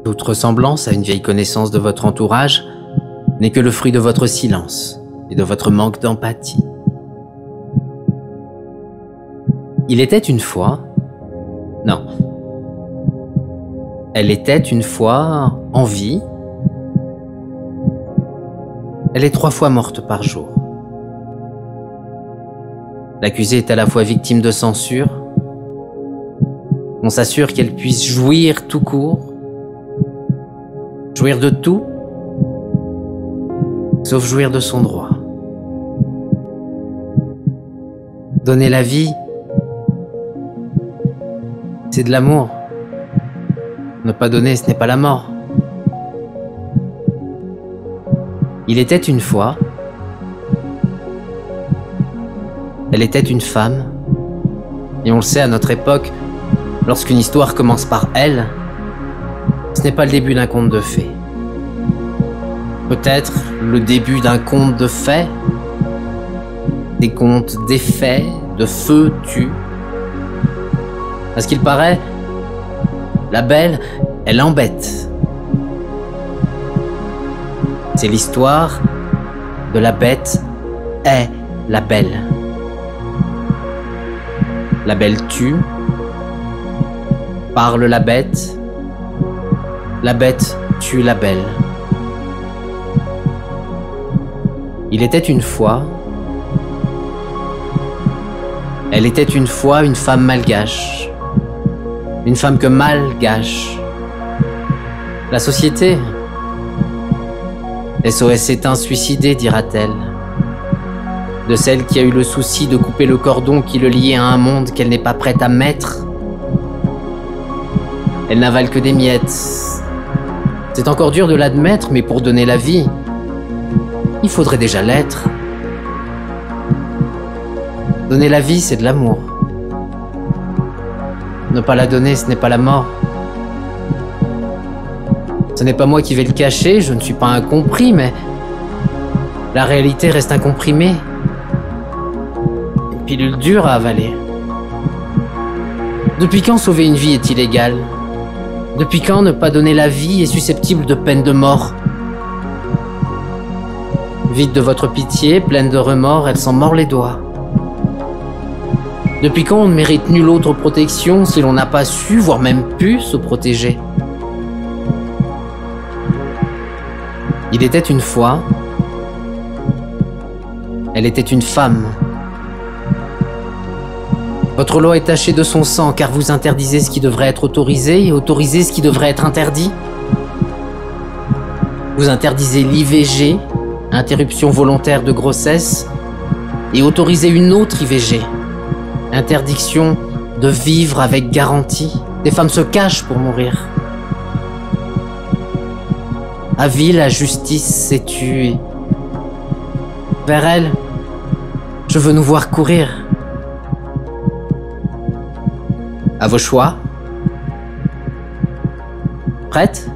Toute ressemblance à une vieille connaissance de votre entourage n'est que le fruit de votre silence et de votre manque d'empathie. Il était une fois... Non. Elle était une fois en vie. Elle est 3 fois morte par jour. L'accusée est à la fois victime de censure. On s'assure qu'elle puisse jouir tout court, jouir de tout, sauf jouir de son droit. Donner la vie, c'est de l'amour. Ne pas donner, ce n'est pas la mort. Il était une fois, elle était une femme, et on le sait à notre époque, lorsqu'une histoire commence par elle, ce n'est pas le début d'un conte de fées. Peut-être le début d'un conte de faits, des contes d'effets, de feu tue. À ce qu'il paraît, la belle, elle embête. C'est l'histoire de la bête est la belle. La belle tue, parle la bête tue la belle. Il était une fois, elle était une fois une femme malgache, une femme que mal gâche. La société, SOS éteint suicidé, dira-t-elle, de celle qui a eu le souci de couper le cordon qui le liait à un monde qu'elle n'est pas prête à mettre. Elle n'avale que des miettes. C'est encore dur de l'admettre, mais pour donner la vie, il faudrait déjà l'être. Donner la vie, c'est de l'amour. Ne pas la donner, ce n'est pas la mort. Ce n'est pas moi qui vais le cacher, je ne suis pas incompris, mais la réalité reste incomprimée. Une pilule dure à avaler. Depuis quand sauver une vie est illégal ? Depuis quand ne pas donner la vie est susceptible de peine de mort ? Vide de votre pitié, pleine de remords, elle s'en mord les doigts. Depuis quand on ne mérite nulle autre protection si l'on n'a pas su, voire même pu, se protéger ? Il était une fois, elle était une femme. Votre loi est tachée de son sang car vous interdisez ce qui devrait être autorisé et autorisez ce qui devrait être interdit. Vous interdisez l'IVG, interruption volontaire de grossesse, et autorisez une autre IVG, interdiction de vivre avec garantie. Des femmes se cachent pour mourir. À vie, la justice s'est tuée. Vers elle, je veux nous voir courir. À vos choix. Prête ?